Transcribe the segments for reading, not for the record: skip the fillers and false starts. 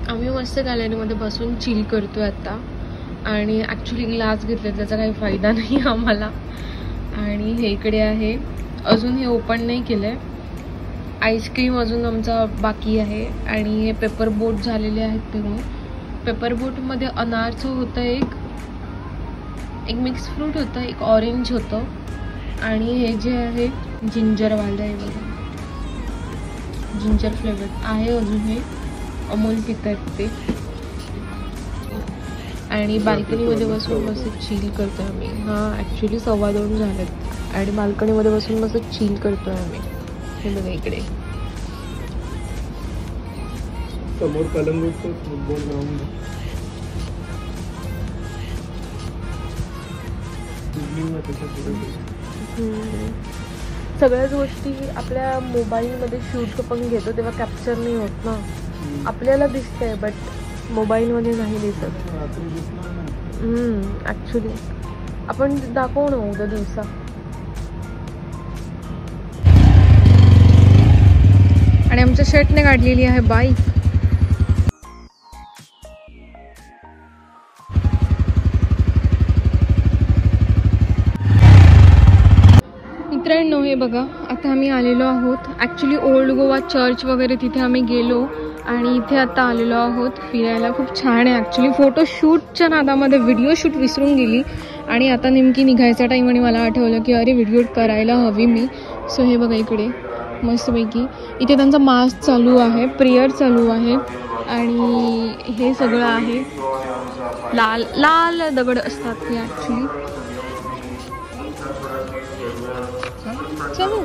आम्ही मस्त गॅलरीमध्ये बसून चिल करतोय आता. आणि ॲक्च्युली ग्लास घेतले त्याचा काही फायदा नाही आम्हाला. आणि हे इकडे आहे, अजून हे ओपन नाही केलं आहे. आईस्क्रीम अजून आमचा बाकी आहे. आणि हे पेपर बोट झालेले आहेत पिऊन. पेपर बोटमध्ये अनारचं होतं, एक मिक्स फ्रूट होतं, एक ऑरेंज होतं. आणि हे जे आहे जिंजरवालं आहे बघा, जिंजर फ्लेवर आहे. अजून हे अमूल पितात ते. आणि बाल्कनीमध्ये बसून मस्त चिल करतो आम्ही. हां, ॲक्च्युली 2:15 झालेत आणि बाल्कनीमध्ये बसून मस्त चिल करतो आम्ही. हे बघा इकडे समोर कलंगूटचं फुटबॉल ग्राउंड आहे. सगळ्याच गोष्टी आपल्या मोबाईलमध्ये शूट पण घेतो तेव्हा कॅप्चर नाही होत ना. आपल्याला दिसतंय बट मोबाईलमध्ये नाही दिसत. ॲक्च्युली आपण दाखवू ना उद्या दिवसा. आणि आमच्या शेटने काढलेली आहे बाईक. मित्रांनो हे बघा, आता आम्ही आलेलो आहोत ॲक्च्युली ओल्ड गोवा चर्च वगैरे तिथे आम्ही गेलो आणि इथे आता आलेलो आहोत फिरायला. खूप छान आहे ॲक्च्युली. फोटोशूटच्या नादामध्ये व्हिडिओ शूट विसरून गेली आणि आता नेमकी निघायचा टाईम आणि मला आठवलं की अरे व्हिडिओ करायला हवी मी. सो हे बघा इकडे मस्तपैकी इथे त्यांचा मास चालू आहे, प्रेयर चालू आहे. आणि हे सगळं आहे, लाल लाल दगड असतात हे ॲक्च्युली. चलो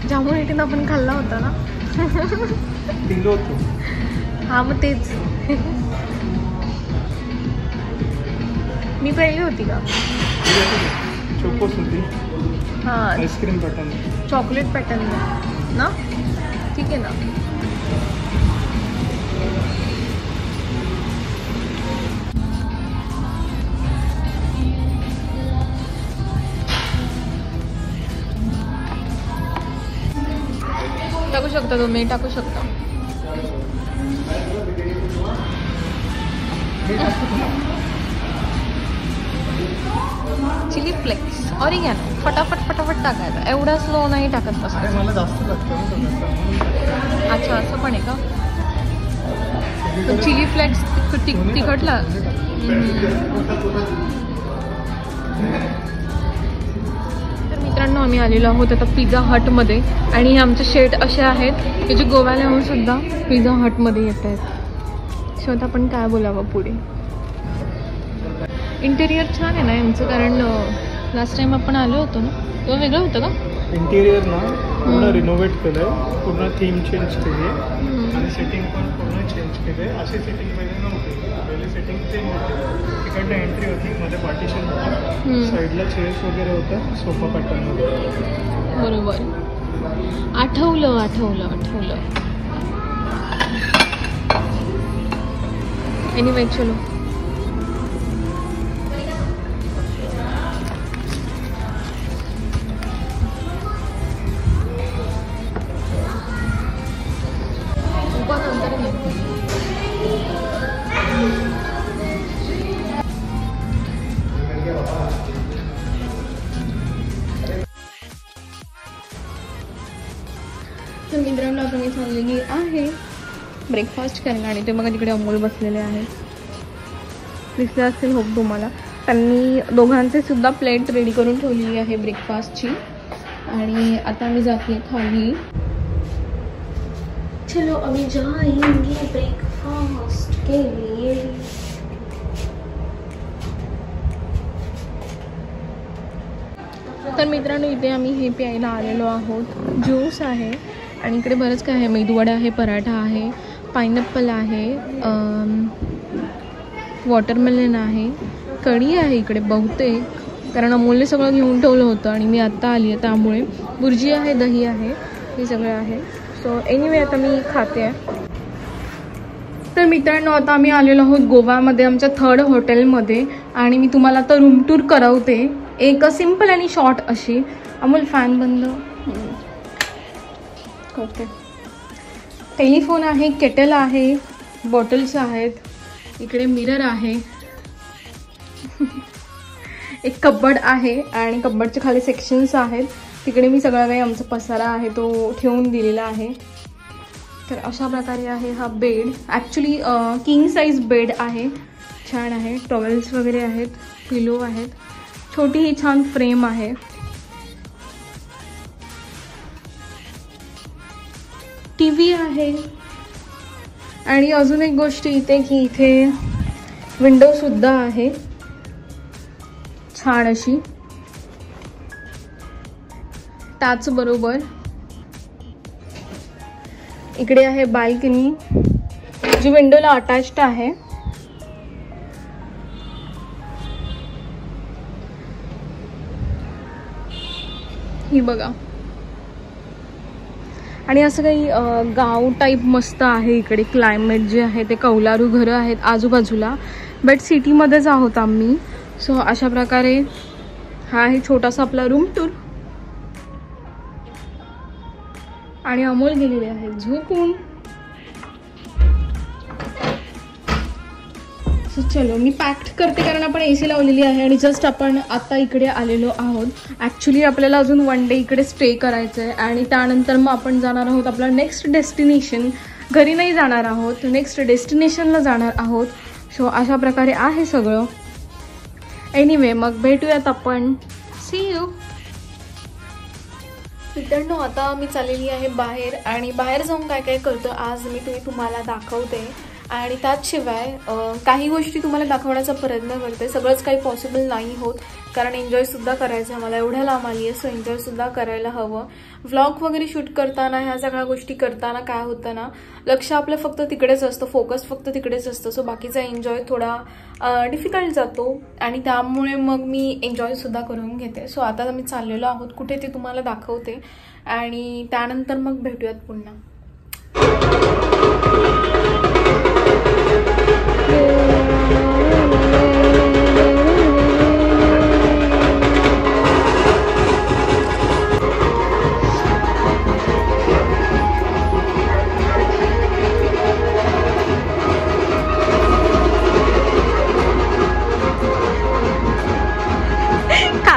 जामुन इथे आपण खाल्ला होता ना. हा मग तेच. मी पहिली होती का? चोकोस होती. हां, आईस्क्रीम पॅटर्न, चॉकलेट पॅटर्न ना. ठीक आहे ना. टाकू शकता तुम्ही, टाकू शकता. चिली फ्लेक्स, ऑरिगॅनो, फटाफट फटाफट टाकायचा. एवढा स्लो नाही टाकत बसता. मला जास्त लागतं. अच्छा असं पण आहे का? चिली फ्लेक्स तिखटला. तर मित्रांनो आम्ही आलेलो आहोत आता पिझ्झा हटमध्ये. आणि हे आमचे शेट असे आहेत की जे गोव्याला येऊन सुद्धा पिझ्झा हटमध्ये येत आहेत. सो आता आपण काय बोलावं पुढे. इंटेरियर छान आहे ना यांचं, कारण लास्ट टाइम आपण आलो होतो ना तेव्हा वेगळं होतं का इंटेरियर ना. पूर्ण रिनोव्हेट केलं आहे, पूर्ण थीम चेंज केली आहे आणि सेटिंग पण पूर्ण चेंज केली आहे. अशी सेटिंग पहिले नव्हती. पहिले सेटिंग चेंज होती. तिकडनं एंट्री होती, मध्ये पार्टिशन होतं, साईडला चेअर्स वगैरे होतं, सोफा पॅटर्नमध्ये. बरोबर, आठवलं. एनिवे चलो. तर मित्रांनो आता मी चाललेली आहे ब्रेकफास्ट करायला. आणि ते मग तिकडे अमोल बसलेले आहेत, दिसले असतील होप तुम्हाला. त्यांनी दोघांचे सुद्धा प्लेट रेडी करून ठेवली आहे ब्रेकफास्टची. आणि आता आम्ही जाते खाली. चलो अभी जाएंगे ब्रेकफास्ट के लिए. तर मित्रांनो, इथे आम्ही हे प्यायला आलेलो आहोत. ज्यूस आहे आणि इकडे बरंच काय आहे. मेदूवडा आहे, पराठा आहे, पायनॅपल आहे, वॉटरमेलन आहे, कढी आहे इकडे बहुतेक, कारण अमोलने सगळं घेऊन ठेवलं होतं आणि मी आत्ता आली आहे त्यामुळे. बुर्जी आहे, दही आहे, हे सगळं आहे. सो एनिवे आता मी खाते आहे. तर मित्रांनो, आता आम्ही आलेलो आहोत गोवामध्ये आमच्या 3rd हॉटेलमध्ये. आणि मी तुम्हाला आता रूम टूर करवते, एक सिम्पल आणि शॉर्ट अशी. अमोल फॅन बंद करते. टेलिफोन आहे, केटल आहे, बॉटल्स आहेत, इकडे मिरर आहे, एक कबर्ड आहे आणि कबर्डच्या खाली सेक्शन्स आहेत. तिकडे मी सगळा काही आमचा पसारा आहे तो ठेवून दिलेला आहे. तर अशा प्रकारे आहे हा bed. Actually king size bed आहे, छान आहे. टॉवेल्स वगैरे आहेत, पिलो आहेत, छोटी ही छान फ्रेम आहे. टीव्ही आहे. आणि अजून एक गोष्ट इथे की इथे विंडो सुद्धा आहे छान अशी. त्याचबरोबर इकडे आहे बाल्कनी जी विंडोला अटॅच्ड आहे. ही बघा. आणि असं काही गाव टाईप मस्त आहे इकडे. क्लायमेट जे आहे ते कौलारू घरं आहेत आजूबाजूला, बट सिटीमध्येच आहोत आम्ही. सो अशा प्रकारे हा आहे छोटासा आपला रूम टूर. आणि अमोल गेलेले आहे झोपून. सो चलो मी पॅक्ट करते, कारण आपण AC लावलेली आहे आणि जस्ट आपण आता इकडे आलेलो आहोत. ॲक्च्युली आपल्याला अजून 1 डे इकडे स्टे करायचं आहे आणि त्यानंतर मग आपण जाणार आहोत आपला नेक्स्ट डेस्टिनेशन. घरी नाही जाणार आहोत, नेक्स्ट डेस्टिनेशनला जाणार आहोत. सो अशा प्रकारे आहे सगळं. एनिवे मग भेटूयात आपण. See you. मित्रांनो, आता मी चाललेली आहे बाहेर आणि बाहेर जाऊन काय काय करतो आज मी तुम्हाला दाखवते. आणि त्याचशिवाय काही गोष्टी तुम्हाला दाखवण्याचा प्रयत्न करते. सगळंच काही पॉसिबल नाही होत, कारण एन्जॉयसुद्धा करायचं आहे मला. एवढ्या लांब आली आहे, सो एन्जॉयसुद्धा करायला हवं. व्लॉग वगैरे शूट करताना, ह्या सगळ्या गोष्टी करताना काय होतं ना, लक्ष आपलं फक्त तिकडेच असतं, फोकस फक्त तिकडेच असतं. सो बाकीचा एन्जॉय थोडा डिफिकल्ट जातो आणि त्यामुळे मग मी एन्जॉयसुद्धा करून घेते. सो आता मी चाललेलो आहोत कुठे ते तुम्हाला दाखवते आणि त्यानंतर मग भेटूयात पुन्हा.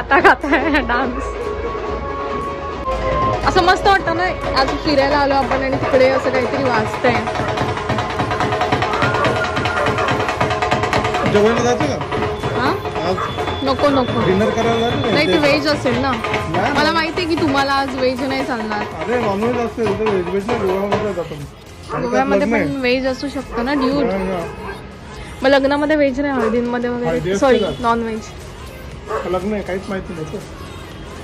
खाता है डान्स. असं मस्त वाटतं ना, आज फिरायला आलो आपण आणि तिकडे असं काहीतरी वाजतंय. जेवायला जायचं का? हा नको नको, डिनर करायला नाही ते व्हेज असेल ना. मला माहिती आहे की तुम्हाला आज व्हेज नाही चालणार. अरे नॉनव्हेज असेल तर व्हेज गोव्यामध्ये जातो. गोव्यामध्ये पण व्हेज असू शकतं ना ड्यूड. मग लग्नामध्ये व्हेज नाही, हळदींमध्ये वगैरे सॉरी नॉनव्हेज. लग्न आहे काहीच माहिती नाही.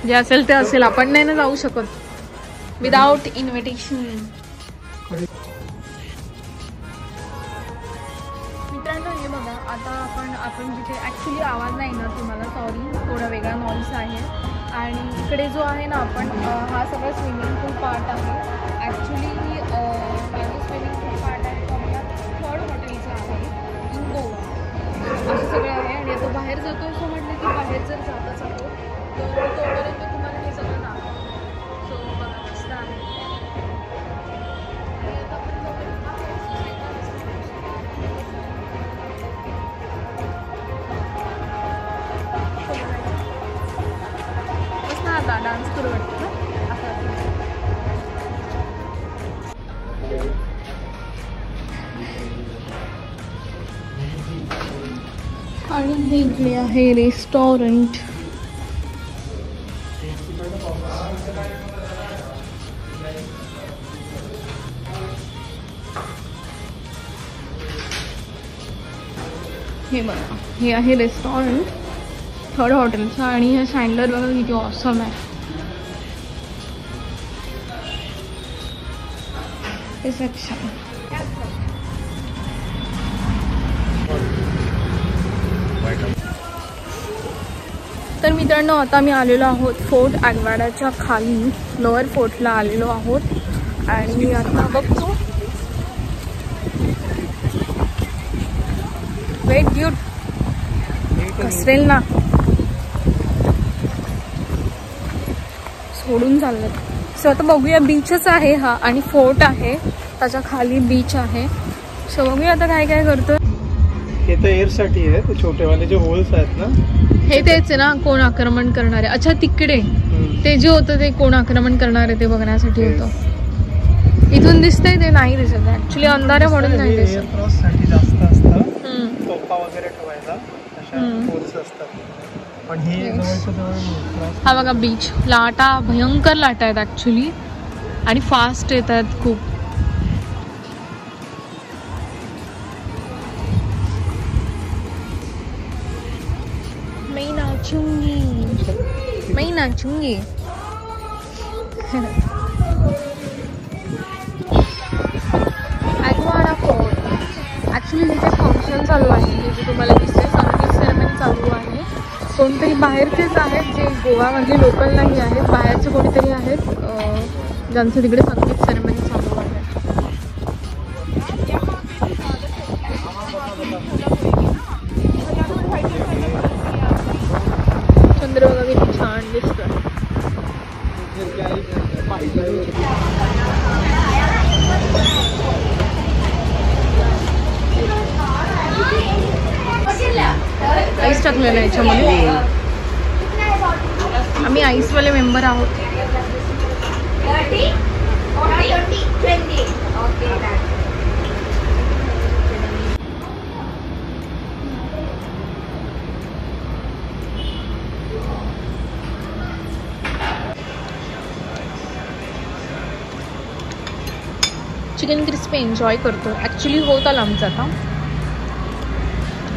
जे असेल ते असेल, आपण नाही ना जाऊ शकत विदाउट इन्व्हिटेशन. मित्रांनो हे बघा, आता आपण जिथे ॲक्च्युली आवाज नाही ना तुम्हाला, सॉरी, थोडा वेगळा नॉईस आहे. आणि इकडे जो आहे ना आपण हा सगळा स्विमिंग पूल पार्ट आहे. ॲक्च्युली स्विमिंग पूल पार्ट आहे तो आपला 3rd हॉटेलचा आहे इन गोवा. असं सगळं आहे. आणि आता बाहेर जातो असं म्हटलं की बाहेर जर जातच आहोत तर तोपर्यंत तुम्हाला हे सगळं दाखवतो. सो बघा मस्त आहे. आणि आता आपण मस्त आता डान्स करू वाटतं ना असं. आणि हे इकडे आहे रेस्टॉरंट. हे बघा, हे आहे रेस्टॉरंट थर्ड हॉटेलचं. आणि हे सँडलर बघा किती ऑसम आहे. रिसेप्शन. तर मित्रांनो, आता मी आलेलो आहोत फोर्ट ॲग्वाडाच्या खाली लोअर फोर्टला आलेलो आहोत. आणि आता बघतो वेट ड्यूट कसरेल ना, सोडून चाललं. सो आता बघूया. बीचच आहे हा आणि फोर्ट आहे, त्याच्या खाली बीच आहे. सो बघूया आता काय काय करतो. हे तर एअर साठी आहे, ते छोटेवाले जे होल्स आहेत ना, हे तेच आहे ना, कोण आक्रमण करणार आहे. अच्छा, तिकडे ते जे होतं ते कोण आक्रमण करणार आहे ते बघण्यासाठी होतं. इथून दिसतंय ते नाही दिसत ऍक्च्युली, अंधारे म्हणून नाही दिसत. एअर क्रॉस साठी जास्त असतं, तोफा वगैरे ठेवायला अशा होल्स असतात. पण हे जवळच्या जवळ. हा बघा बीच. लाटा, भयंकर लाटा आहेत ऍक्च्युली आणि फास्ट येतात खूप. मैं नाचूंगी. ॲग्वाडा फोर्ट. ॲक्च्युली तिथे फंक्शन चालू आहे, जे तुम्हाला दिसते संगीत सेरेमनी चालू आहे. कोणतरी बाहेरचेच आहेत, जे गोवामधले लोकल नाही आहेत, बाहेरचे कोणीतरी आहेत ज्यांचं तिकडे संगीत सेरेमनी चालू आहे. चंद्र बघा किती छान दिसतोय. आईस टाकलेलं आहे याच्यामध्ये. आम्ही आईसवाले मेंबर आहोत. चिकन क्रिस्पी एन्जॉय करतो. ॲक्च्युली होत आला आमचा आता.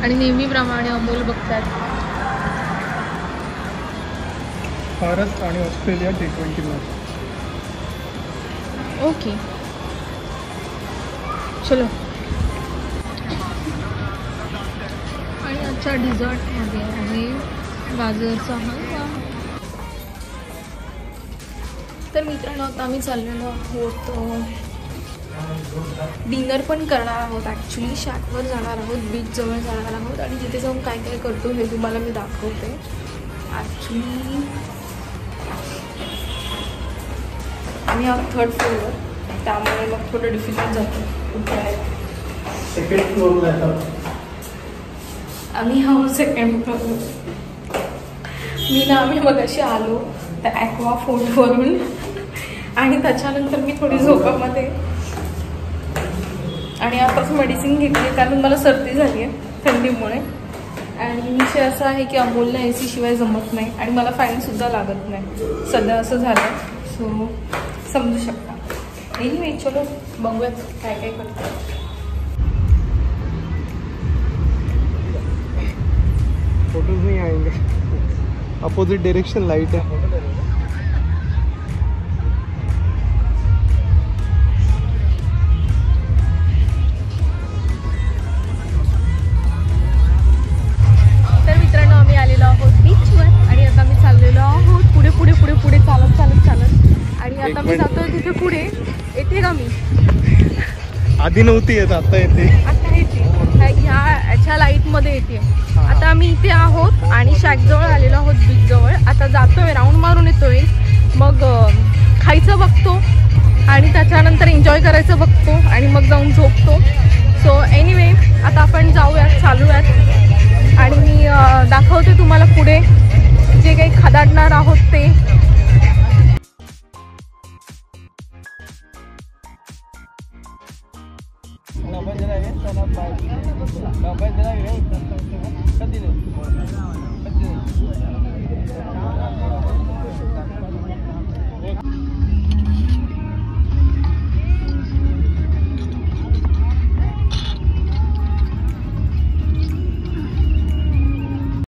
आणि नेहमीप्रमाणे अमोल बघतात. भारत आणि ऑस्ट्रेलिया T20 मॅच. ओके चलो. आणि आजच्या डिझर्टमध्ये आहे गाजरचा हलवा. तर मित्रांनो, आता आम्ही चाललेलो आहोत, डिनर पण करणार आहोत. ॲक्च्युली शॅकवर जाणार आहोत, बीचजवळ जाणार आहोत आणि तिथे जाऊन काय काय करतो हे तुम्हाला मी दाखवते. ॲक्च्युली आम्ही आहोत थर्ड फ्लोअर, त्यामुळे मग थोडं डिफिकल्ट जातं. सेकंड फ्लोअरला आम्ही आहोत सेकंड फ्लोअर. आम्ही मगाशी आलो त्या ॲक्वा फोर्टवरून आणि त्याच्यानंतर मी थोडी झोपामध्ये आणि आताच मेडिसिन घेतली कारण मला सर्दी झाली आहे थंडीमुळे. आणि विषय असा आहे की अमोलला AC शिवाय जमत नाही आणि मला फॅनसुद्धा लागत नाही सध्या, असं झालं. सो समजू शकता. एनिवे चलो बघूयात काय काय करतो. फोटोज नहीं आएंगे, अपोजिट डायरेक्शन लाइट है. आता मी जातोय तिथे पुढे. येते का मी? आधी नव्हती येत, आता येते. आता येते ह्या लाईटमध्ये येते. आता आम्ही इथे आहोत आणि शॅकजवळ आलेलो आहोत, बीचजवळ. आता जातोय, राऊंड मारून येतोय, मग खायचं बघतो आणि त्याच्यानंतर एन्जॉय करायचं बघतो आणि मग जाऊन झोपतो. सो एनिवे आता आपण जाऊयात, चालूयात आणि मी दाखवते तुम्हाला पुढे जे काही खदाडणार आहोत ते.